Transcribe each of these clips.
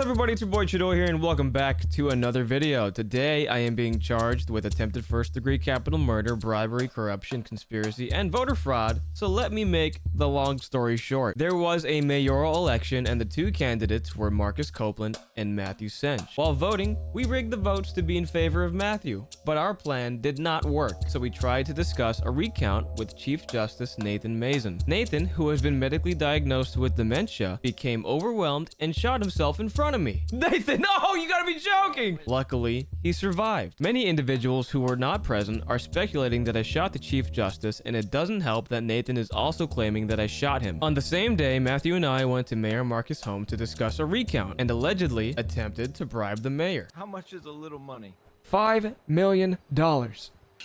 everybody, it's your boy Chadoy here, and welcome back to another video. Today, I am being charged with attempted first-degree capital murder, bribery, corruption, conspiracy, and voter fraud. So let me make the long story short. There was a mayoral election, and the two candidates were Marcus Copeland and Matthew Sench. While voting, we rigged the votes to be in favor of Matthew, but our plan did not work, so we tried to discuss a recount with Chief Justice Nathan Mason. Nathan, who has been medically diagnosed with dementia, became overwhelmed and shot himself in front of me. Nathan, no, you gotta be joking! Luckily, he survived. Many individuals who were not present are speculating that I shot the Chief Justice, and it doesn't help that Nathan is also claiming that I shot him. On the same day, Matthew and I went to Mayor Marcus' home to discuss a recount and allegedly attempted to bribe the mayor. How much is a little money? $5 million.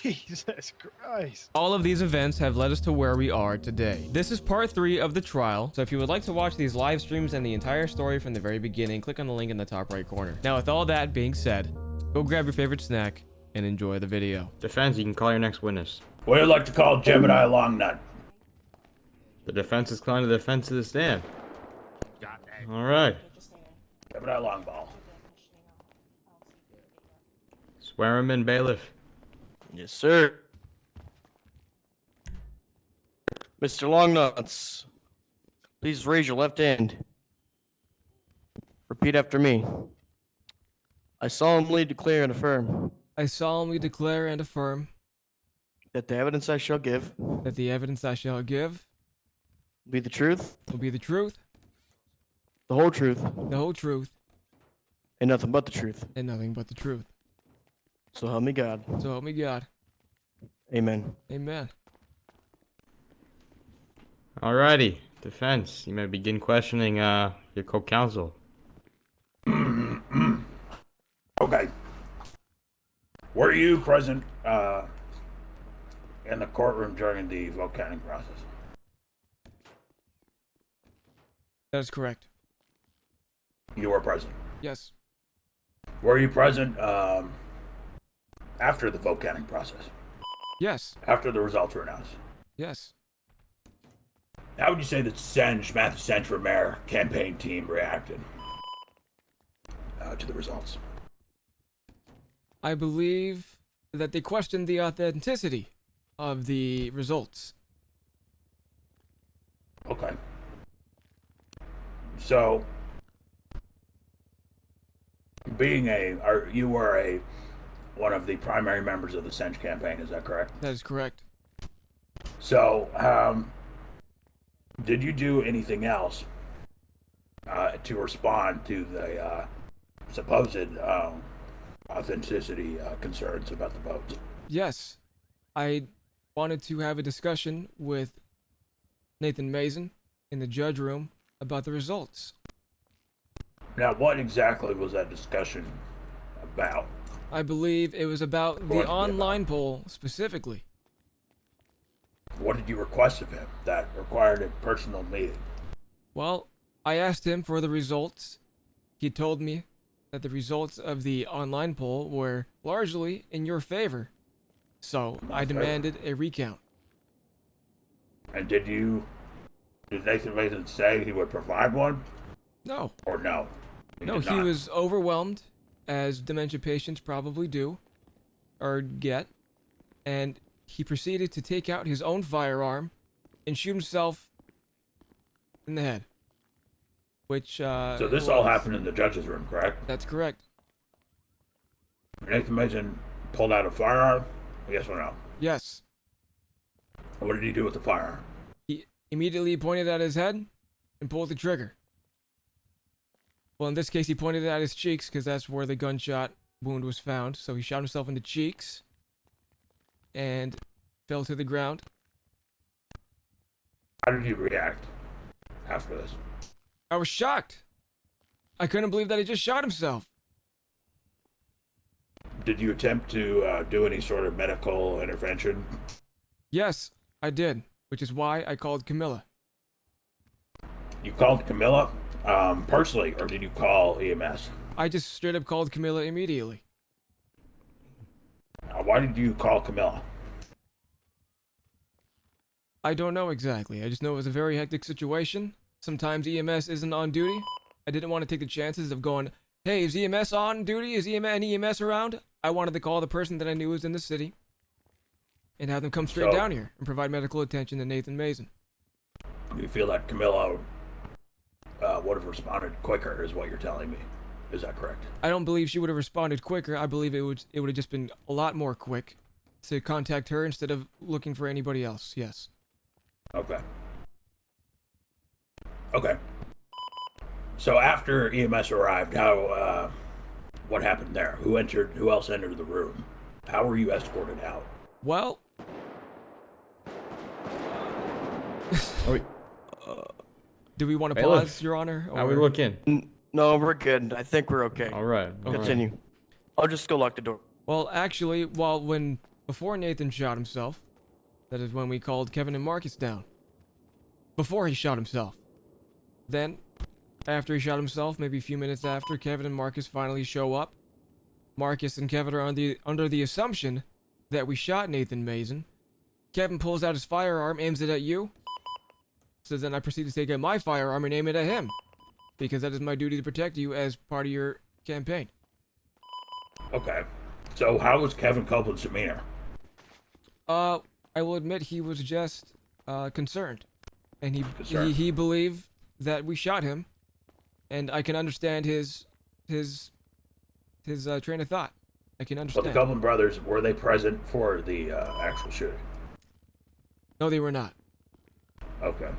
Jesus Christ. All of these events have led us to where we are today. This is part 3 of the trial, so if you would like to watch these live streams and the entire story from the very beginning, click on the link in the top right corner. Now, with all that being said, go grab your favorite snack and enjoy the video. Defense, you can call your next witness. What do you like to call Gemini Longnut? The defense is calling the defense to the stand. All right. Gemini Longball. Swear him in, bailiff. Yes, sir. Mr. Longnuts, please raise your left hand. Repeat after me. I solemnly declare and affirm I solemnly declare and affirm that the evidence I shall give that the evidence I shall give will be the truth, will be the truth, the whole truth, the whole truth, and nothing but the truth. and nothing but the truth. So help me God. So help me God. Amen. Amen. Alrighty. Defense, you may begin questioning your co-counsel. Okay. Were you present in the courtroom during the vote counting process? That is correct. You were present. Yes. Were you present after the vote counting process? Yes. After the results were announced? Yes. How would you say that Matthew Sench for mayor campaign team reacted to the results? I believe that they questioned the authenticity of the results. Okay. So, you were one of the primary members of the Sench campaign, is that correct? That is correct. So, did you do anything else to respond to the supposed authenticity concerns about the votes? Yes. I wanted to have a discussion with Nathan Mason in the judge room about the results. Now, what exactly was that discussion about? I believe it was about the online poll specifically. What did you request of him that required a personal meeting? Well, I asked him for the results. He told me that the results of the online poll were largely in your favor. So I demanded a recount. And did Nathan Mason say he would provide one? No. Or no? No, he was overwhelmed, as dementia patients probably do, or get, and he proceeded to take out his own firearm and shoot himself in the head. Which, So this all happened in the judge's room, correct? That's correct. Nathan Mason pulled out a firearm? Yes or no? Yes. What did he do with the firearm? He immediately pointed at his head and pulled the trigger. Well, in this case, he pointed at his cheeks because that's where the gunshot wound was found. So he shot himself in the cheeks and fell to the ground. How did you react after this? I was shocked. I couldn't believe that he just shot himself. Did you attempt to do any sort of medical intervention? Yes, I did, which is why I called Camilla. You called Camilla personally, or did you call EMS? I just straight up called Camilla immediately. Why did you call Camilla? I don't know exactly. I just know it was a very hectic situation. Sometimes EMS isn't on duty, I didn't want to take the chances of going, hey, is EMS on duty? Is any EMS around? I wanted to call the person that I knew was in the city and have them come straight down here and provide medical attention to Nathan Mason. Do you feel that Camilo would have responded quicker, is what you're telling me? Is that correct? I don't believe she would have responded quicker. I believe it would have just been a lot more quick to contact her instead of looking for anybody else. Yes. Okay. Okay. So after EMS arrived, what happened there? Who else entered the room? How were you escorted out? Well, do we want to pause, Your Honor? How we looking? No, we're good. I think we're okay. All right. Continue. I'll just go lock the door. Well, actually, before Nathan shot himself, that is when we called Kevin and Marcus down. Before he shot himself. Then, after he shot himself, maybe a few minutes after, Kevin and Marcus finally show up. Marcus and Kevin are under the assumption that we shot Nathan Mason. Kevin pulls out his firearm, aims it at you. So then I proceed to take out my firearm and aim it at him. Because that is my duty to protect you as part of your campaign. Okay. So how was Kevin Copeland's demeanor? I will admit he was just concerned. And he believed that we shot him. And I can understand his train of thought. I can understand. But the Copeland brothers, were they present for the actual shooting? No, they were not. Okay.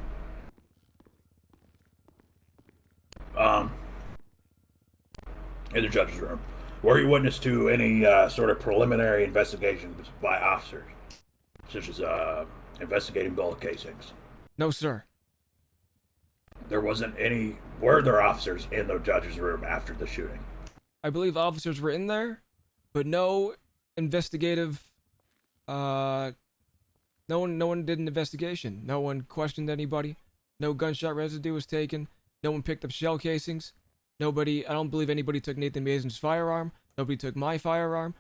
In the judge's room, were you witness to any sort of preliminary investigations by officers, such as investigating bullet casings? No, sir. There wasn't any. Were there officers in the judge's room after the shooting? I believe officers were in there, but no investigative. No one did an investigation. No one questioned anybody. No gunshot residue was taken. No one picked up shell casings. I don't believe anybody took Nathan Mason's firearm. Nobody took my firearm.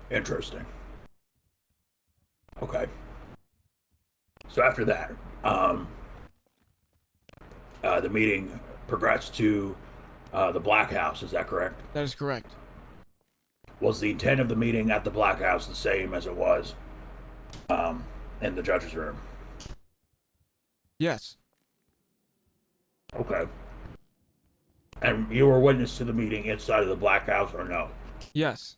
Interesting. Okay. So after that, the meeting progressed to the Black House. Is that correct? That is correct. Was the intent of the meeting at the Black House the same as it was in the judge's room? Yes. Okay. And you were witness to the meeting inside of the Black House, or no? Yes.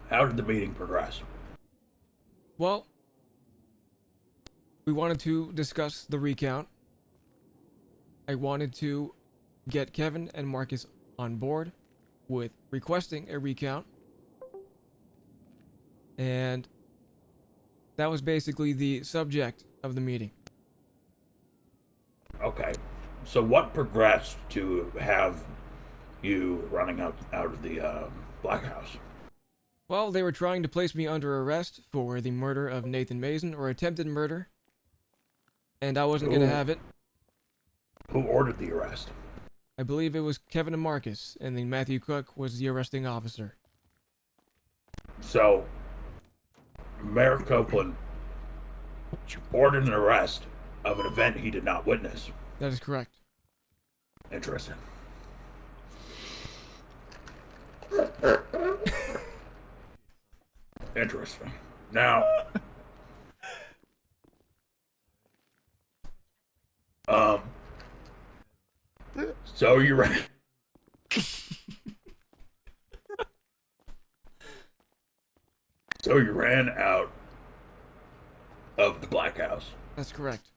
How did the meeting progress? Well, we wanted to discuss the recount. I wanted to get Kevin and Marcus on board with requesting a recount. And that was basically the subject of the meeting. Okay. So what progressed to have you running out of the Black House? Well, they were trying to place me under arrest for the murder of Nathan Mason, or attempted murder. And I wasn't going to have it. Who ordered the arrest? I believe it was Kevin and Marcus, and then Matthew Cook was the arresting officer. So, Mayor Copeland ordered an arrest of an event he did not witness. That is correct. Interesting. Interesting. Now, so you ran. So you ran out of the Black House. That's correct.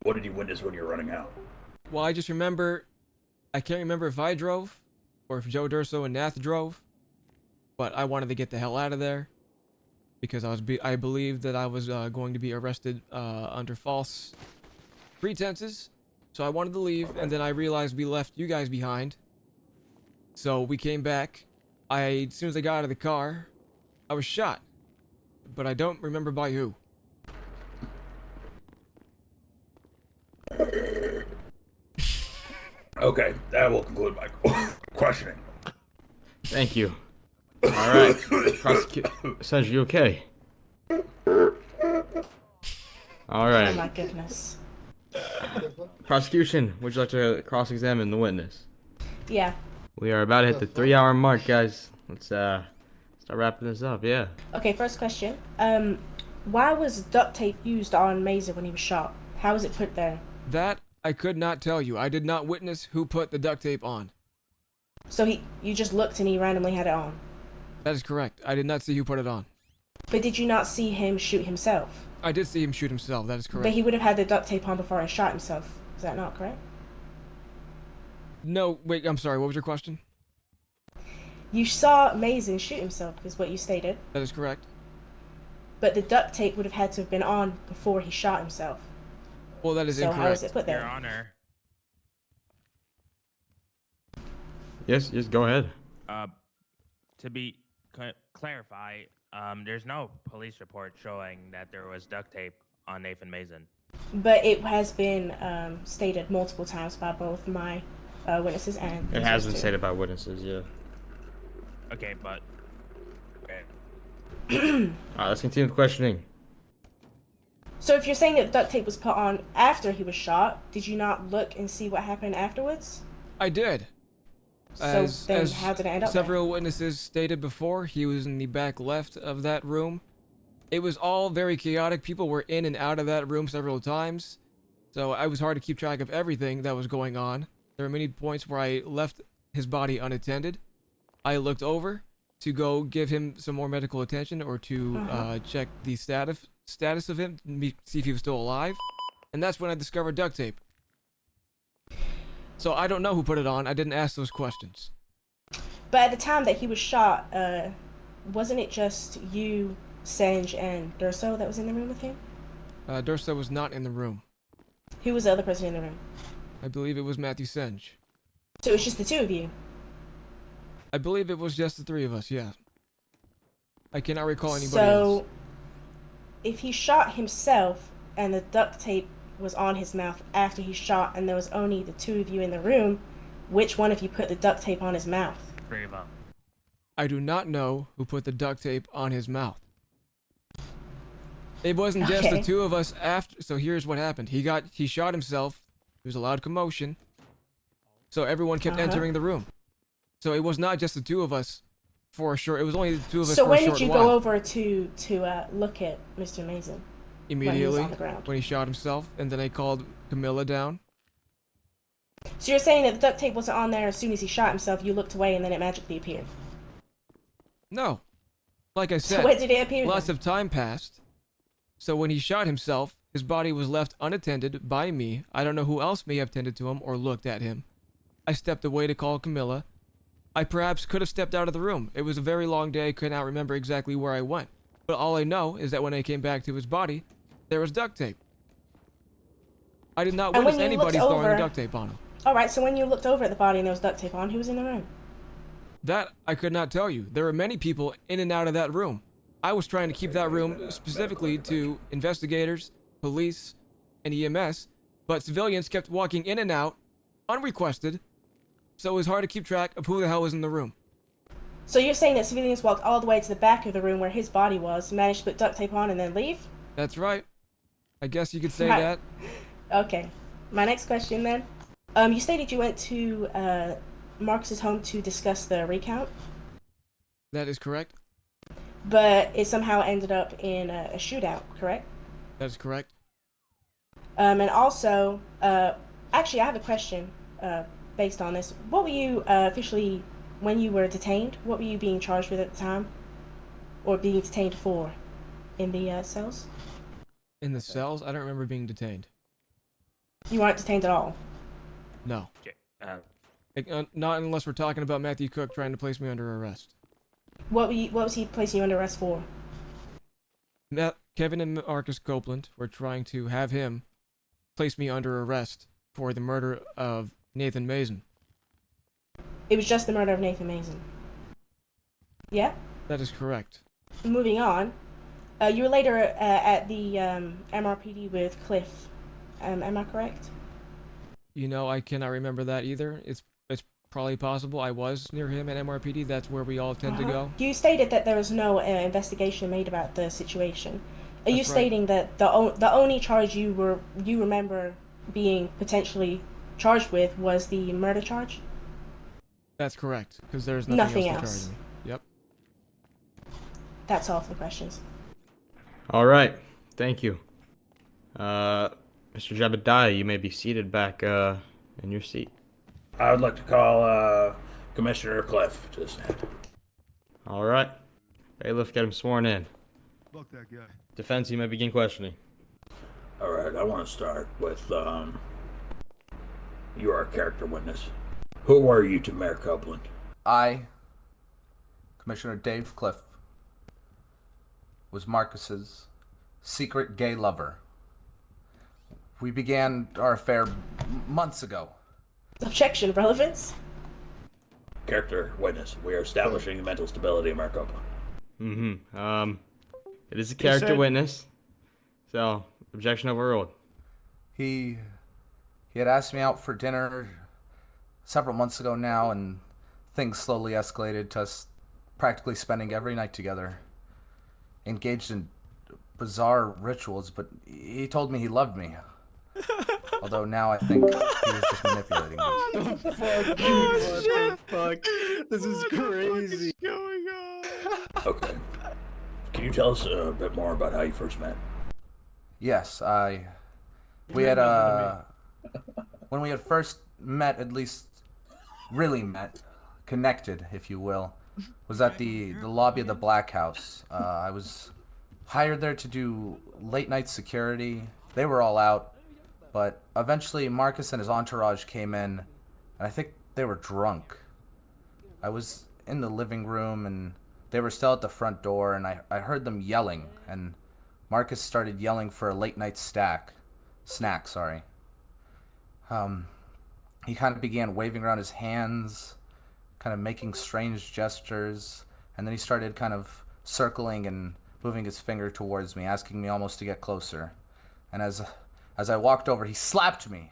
What did you witness when you were running out? Well, I just remember, I can't remember if I drove or if Joe Durso and Nath drove, but I wanted to get the hell out of there because I believed that I was going to be arrested under false pretenses. So I wanted to leave, and then I realized we left you guys behind. So we came back. As soon as I got out of the car, I was shot, but I don't remember by who. Okay, that will conclude my questioning. Thank you. All right. Sarge, you okay? All right. Oh my goodness. Prosecution, would you like to cross-examine the witness? Yeah. We are about to hit the 3-hour mark, guys. Let's start wrapping this up. Yeah. Okay, first question. Why was duct tape used on Mason when he was shot? How was it put there? That I could not tell you. I did not witness who put the duct tape on. So you just looked and he randomly had it on. That is correct. I did not see who put it on. But did you not see him shoot himself? I did see him shoot himself. That is correct. But he would have had the duct tape on before he shot himself. Is that not correct? No, wait, I'm sorry. What was your question? You saw Mason shoot himself, is what you stated. That is correct. But the duct tape would have had to have been on before he shot himself. Well, that is So incorrect. how was it put there? Your Honor. Yes, go ahead. To be clarify, there's no police report showing that there was duct tape on Nathan Mason. But it has been stated multiple times by both my witnesses and... It has been too. stated by witnesses, yeah. Okay, but okay. Alright, let's continue with questioning. So if you're saying that the duct tape was put on after he was shot, did you not look and see what happened afterwards? I did. So then how did it end up there? Several witnesses stated before, he was in the back left of that room. It was all very chaotic. People were in and out of that room several times. So it was hard to keep track of everything that was going on. There were many points where I left his body unattended. I looked over to go give him some more medical attention or to check the status of him, see if he was still alive. And that's when I discovered duct tape. So I don't know who put it on. I didn't ask those questions. But at the time that he was shot, wasn't it just you, Sanj, and Durso that was in the room with him? Dursa was not in the room. Who was the other person in the room? I believe it was Matthew Senge. So it was just the two of you? I believe it was just the three of us, yeah. I cannot recall anybody So, else. if he shot himself and the duct tape was on his mouth after he shot and there was only the two of you in the room, which one of you put the duct tape on his mouth? Three of them. I do not know who put the duct tape on his mouth. It wasn't just the Okay. two of us after. So here's what happened. He shot himself. There was a loud commotion. So everyone kept entering the room. So it was not just the two of us for a short. It was only the two of us So for a when short did you while. go over to look at Mr. Mason? Immediately on the ground? when he shot himself, and then I called Camilla down. So you're saying that the duct tape wasn't on there as soon as he shot himself, you looked away and then it magically appeared? No, like I So said, when did it appear lots then? of time passed. So when he shot himself, his body was left unattended by me. I don't know who else may have tended to him or looked at him. I stepped away to call Camilla. I perhaps could have stepped out of the room. It was a very long day. I could not remember exactly where I went. But all I know is that when I came back to his body, there was duct tape. I did not And when witness you anybody looked throwing over- duct tape on him. Alright, so when you looked over at the body and there was duct tape on, who was in the room? That I could not tell you. There were many people in and out of that room. I was trying to keep that room specifically to investigators, police, and EMS, but civilians kept walking in and out, unrequested, so it was hard to keep track of who the hell was in the room. So you're saying that civilians walked all the way to the back of the room where his body was, managed to put duct tape on and then leave? That's right. I guess you could say Right. that. Okay. My next question then. You stated you went to Marcus's home to discuss the recount, That is correct. but it somehow ended up in a shootout, correct? That is correct. And also, actually I have a question based on this. What were you officially, when you were detained, what were you being charged with at the time? Or being detained for in the cells? In the cells, I don't remember being detained. You weren't detained at all? No. Okay, Not unless we're talking about Matthew Cook trying to place me under arrest. What was he placing you under arrest for? Kevin and Marcus Copeland were trying to have him place me under arrest for the murder of Nathan Mason. It was just the murder of Nathan Mason. Yeah? That is correct. Moving on. You were later at the MRPD with Cliff. Am I correct? You know, I cannot remember that either. It's probably possible. I was near him at MRPD. That's where we all tend to go. You stated that there was no investigation made about the situation. Are you That's right. stating that the only charge you remember being potentially charged with was the murder charge? That's correct, because there's Nothing nothing else else. to charge me. Yep. That's all for the questions. All right. Thank you. Mr. Jebediah, you may be seated back in your seat. I would like to call Commissioner Cliff to the stand. All right. Bailiff, get him sworn in. Fuck that guy. Defense, you may begin questioning. All right, I want to start with you are a character witness. Who are you to Mayor Copeland? I, Commissioner Dave Cliff, was Marcus's secret gay lover. We began our affair months ago. Objection, relevance? Character witness. We are establishing the mental stability of Mayor Copeland. Mm-hmm. It is a character witness. So, objection overruled. He had asked me out for dinner several months ago now, and things slowly escalated to us practically spending every night together, engaged in bizarre rituals, but he told me he loved me. Although now I think he was just manipulating me. Oh, shit! Fuck. This is crazy. Okay. Can you tell us a bit more about how you first met? Yes, we had when we had first met, at least really met, connected, if you will, was at the lobby of the Black House. I was hired there to do late night security. They were all out, but eventually Marcus and his entourage came in, and I think they were drunk. I was in the living room, and they were still at the front door, and I heard them yelling, and Marcus started yelling for a late night snack. He kind of began waving around his hands, kind of making strange gestures, and then he started kind of circling and moving his finger towards me, asking me almost to get closer. And as I walked over, he slapped me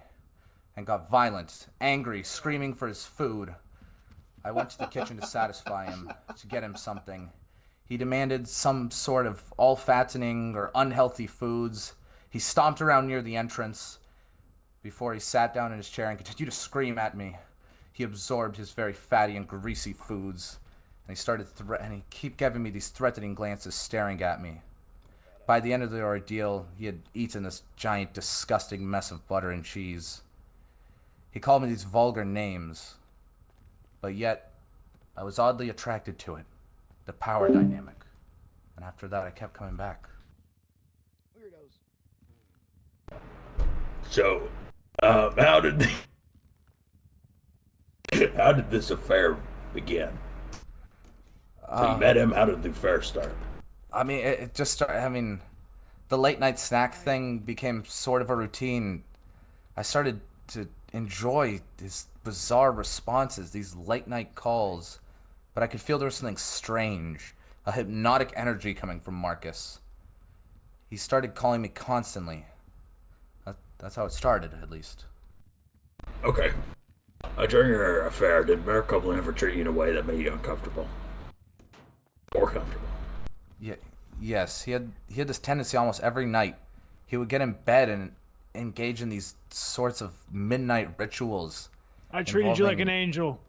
and got violent, angry, screaming for his food. I went to the kitchen to satisfy him, to get him something. He demanded some sort of all-fattening or unhealthy foods. He stomped around near the entrance before he sat down in his chair and continued to scream at me. He absorbed his very fatty and greasy foods, and he started and he kept giving me these threatening glances, staring at me. By the end of the ordeal, he had eaten this giant, disgusting mess of butter and cheese. He called me these vulgar names, but yet I was oddly attracted to it. The power dynamic. And after that, I kept coming back. So, how did this affair begin? So you met him. How did the affair start? I mean, it just started. I mean, the late night snack thing became sort of a routine. I started to enjoy these bizarre responses, these late night calls, but I could feel there was something strange, a hypnotic energy coming from Marcus. He started calling me constantly. That's how it started, at least. Okay. During your affair, did Mayor Copeland ever treat you in a way that made you uncomfortable? Or comfortable? Yeah, yes, he had this tendency almost every night. He would get in bed and engage in these sorts of midnight rituals. I treated you like an angel.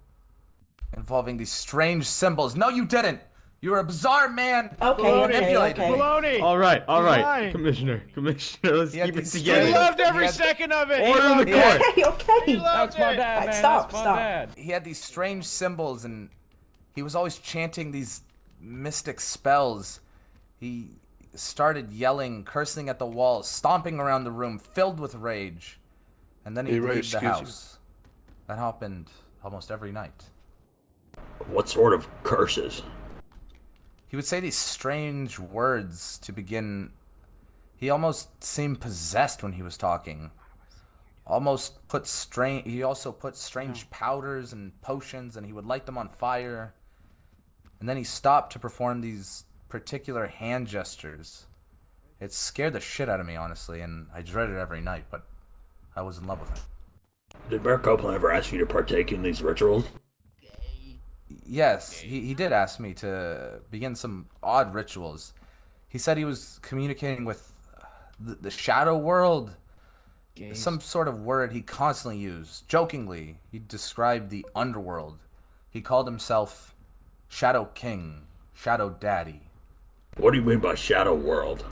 Involving these strange symbols. No, you didn't! You were a bizarre man! Okay, manipulated. okay. Baloney! All right, lying. Commissioner, let's He had keep it these He together. strange- loved every He had- second of it! Order in the court. Okay, okay. That's my dad, man. Stop, That's my stop. dad. He had these strange symbols, and he was always chanting these mystic spells. He started yelling, cursing at the walls, stomping around the room, filled with rage. And then he'd leave the house. That happened almost every night. What sort of curses? He would say these strange words to begin. He almost seemed possessed when he was talking. He also put strange powders and potions, and he would light them on fire. And then he stopped to perform these particular hand gestures. It scared the shit out of me, honestly, and I dreaded it every night, but I was in love with it. Did Mayor Copeland ever ask you to partake in these rituals? Yes, he did ask me to begin some odd rituals. He said he was communicating with the shadow world, some sort of word he constantly used. Jokingly, he described the underworld. He called himself Shadow King, Shadow Daddy. What do you mean by shadow world?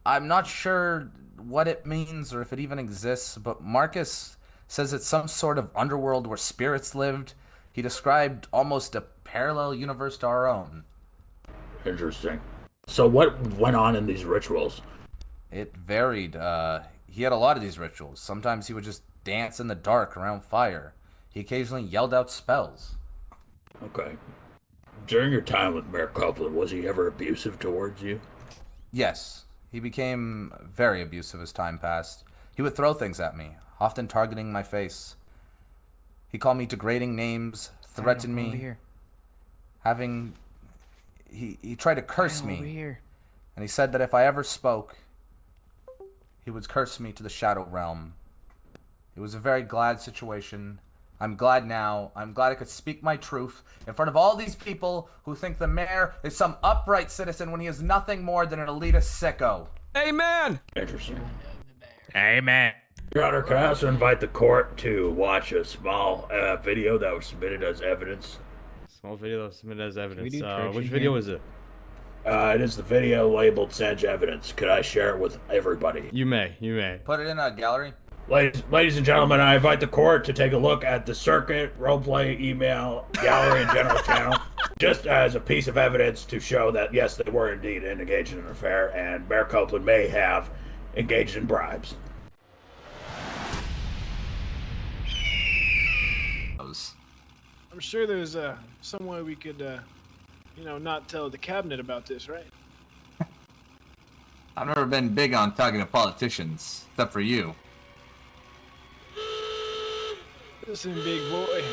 I'm not sure what it means or if it even exists, but Marcus says it's some sort of underworld where spirits lived. He described almost a parallel universe to our own. Interesting. So what went on in these rituals? It varied. He had a lot of these rituals. Sometimes he would just dance in the dark around fire. He occasionally yelled out spells. Okay. During your time with Mayor Copeland, was he ever abusive towards you? Yes, he became very abusive as time passed. He would throw things at me, often targeting my face. He called me degrading names, threatened me, he tried to curse me, and he said that if I ever spoke, he would curse me to the shadow realm. It was a very glad situation. I'm glad now. I'm glad I could speak my truth in front of all these people who think the mayor is some upright citizen when he is nothing more than an elitist sicko. Amen! Interesting. Amen. Your Honor, can I also invite the court to watch a small video that was submitted as evidence? Small video that was submitted as evidence. do church Which in video here? is it? It is the video labeled Sanj Evidence. Could I share it with everybody? You may. Put it in a gallery. Ladies and gentlemen, I invite the court to take a look at the circuit, roleplay, email, gallery, and general channel, just as a piece of evidence to show that, yes, they were indeed engaged in an affair, and Mayor Copeland may have engaged in bribes. I'm sure there's some way we could, not tell the cabinet about this, right? I've never been big on talking to politicians, except for you. Listen, big boy.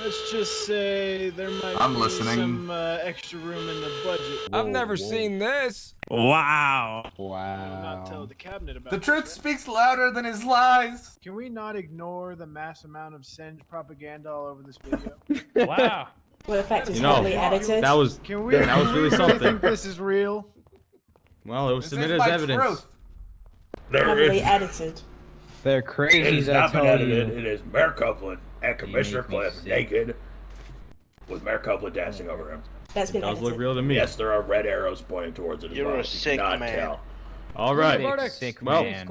Let's just say there might I'm be listening. some extra room in the budget. I've never seen this. Wow. Not tell the cabinet about The this, truth right? speaks louder than his lies. Can we not ignore the mass amount of Singe propaganda all over this video? Wow. Well, the fact is You know, heavily edited. That was Can we? That was really something. think this is real? well, it was This submitted is as my evidence. truth. There Heavily is, edited. They're it crazies, has I not been tell edited. you. It is Mayor Copeland and Commissioner make me Cliff sick. naked, with Mayor Copeland dancing over him. That's It been does edited. look real to me. Yes, there are red arrows pointing towards it as You're well. a if you sick cannot man. tell. All right. Sick Well, man.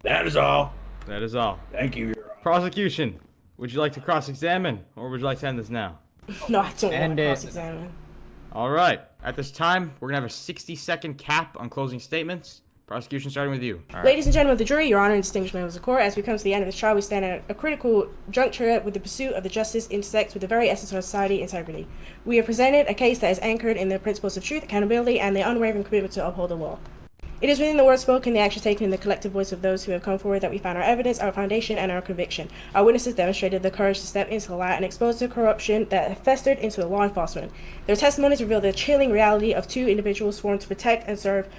That is all. that is all. Thank you, Your Honor. Prosecution, would you like to cross-examine, or would you like to end this now? No, I don't want End to it. cross-examine. All right. At this time, we're gonna have a 60-second cap on closing statements. Prosecution, starting with you. Ladies and gentlemen of the jury, Your Honor and distinguished members of the court, as we come to the end of this trial, we stand at a critical juncture with the pursuit of the justice intersects with the very essence of society, integrity. We have presented a case that is anchored in the principles of truth, accountability, and the unwavering commitment to uphold the law. It is within the words spoken, the actions taken, and the collective voice of those who have come forward that we find our evidence, our foundation, and our conviction. Our witnesses demonstrated the courage to step into the light and expose the corruption that festered into the law enforcement. Their testimonies reveal the chilling reality of two individuals sworn to protect and serve,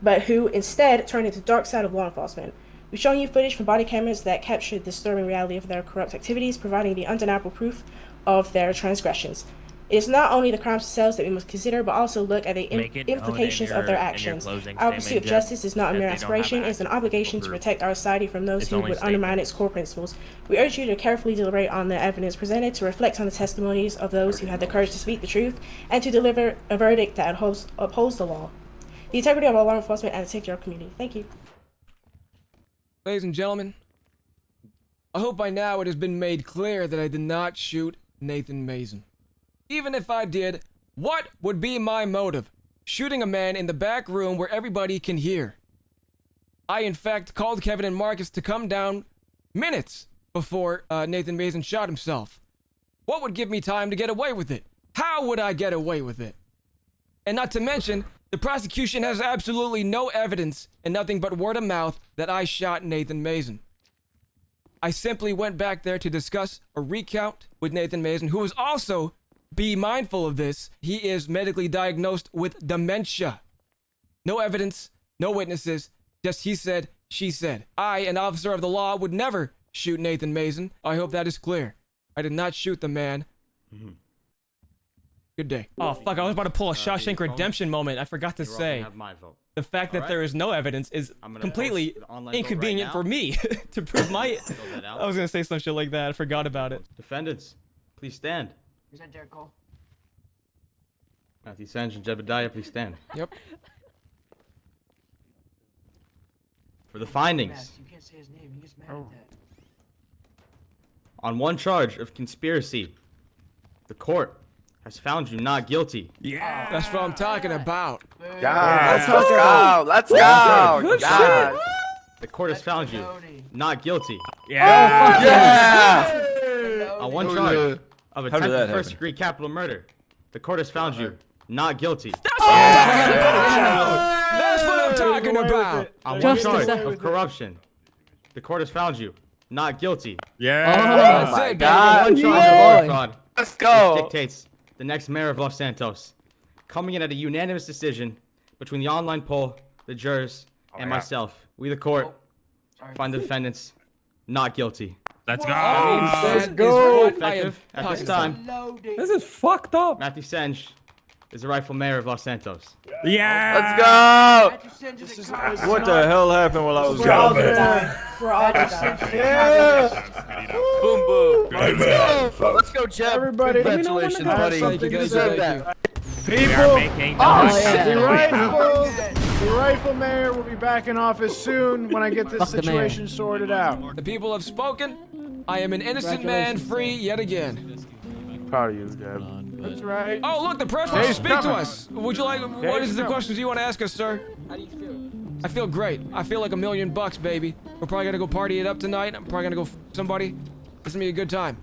but who instead turned into the dark side of law enforcement. We've shown you footage from body cameras that captured the disturbing reality of their corrupt activities, providing the undeniable proof of their transgressions. It is not only the crimes themselves that we must consider, but also look at the Make it known in implications of your- their in your actions. closing Our pursuit statement, of justice is not a that mere they don't have aspiration, it's an actual obligation to proof. protect our society from those It's who only would undermine statements. its core principles. We urge you to carefully deliberate on the evidence presented, to reflect on the testimonies of those who had the courage to speak the truth, and to deliver a verdict that upholds the law, the integrity of our law enforcement, and the safety of our community. Thank you. Ladies and gentlemen, I hope by now it has been made clear that I did not shoot Nathan Mason. Even if I did, what would be my motive? Shooting a man in the back room where everybody can hear. I, in fact, called Kevin and Marcus to come down minutes before Nathan Mason shot himself. What would give me time to get away with it? How would I get away with it? And not to mention, the prosecution has absolutely no evidence and nothing but word of mouth that I shot Nathan Mason. I simply went back there to discuss a recount with Nathan Mason, who was also, be mindful of this, he is medically diagnosed with dementia. No evidence, no witnesses, just he said, she said. I, an officer of the law, would never shoot Nathan Mason. I hope that is clear. I did not shoot the man. Good day. Oh, fuck, I was about to pull a Shawshank Redemption moment. I forgot to You're welcome to say. have my vote. The fact that Alright. there is no evidence is I'm gonna completely post the online vote right inconvenient now. for me to prove my... Fill that out. I was gonna say some shit like that. I forgot about it. Defendants, please stand. Is that Derek Cole? Matthew Sanj and Jebediah, please stand. Yep. For the findings, You can't say his name. He gets mad at that. on one charge of conspiracy, the court has found you not guilty. Yeah. That's what I'm talking about. Let's go. Let's go. Good God. The court has found you not guilty. Yeah. Yeah. On one Oh, charge yeah. of How did attempted that first-degree capital murder, the court has found you not guilty. That's what I'm talking about. On one Justice. charge of corruption, the court has found you not guilty. Yeah. That's my it, God. One baby. charge of voter fraud, Let's which go. dictates the next mayor of Los Santos, coming in at a unanimous decision between the online poll, the jurors, and my God. myself. We, the court, Sorry. find the defendants not guilty. Let's go. Let's go. Effective at this time, Loading. This is fucked up. Matthew Sanj is the rightful mayor of Los Santos. Yeah. Let's go. Matthew Sands is a cop. What the hell happened while I was We're all gone? gonna Die. We're all gonna die. Boom, boom. My man, folks. Let's go, Jeb. Everybody, Congratulations, have buddy. something you to guys, say. thank you. We are People, making the the rightful mayor will be back in office soon when I get this situation sorted out. The people have spoken. I am an innocent man, free yet again. Proud of you, Jeb. That's right. Oh, look, the press wants to Dave's speak to coming. us. Would you like? What Dave's is the coming. questions you want to ask us, sir? How do you feel? I feel great. I feel like $1 million, baby. We're probably gonna go party it up tonight. I'm probably gonna go f somebody. It's gonna be a good time.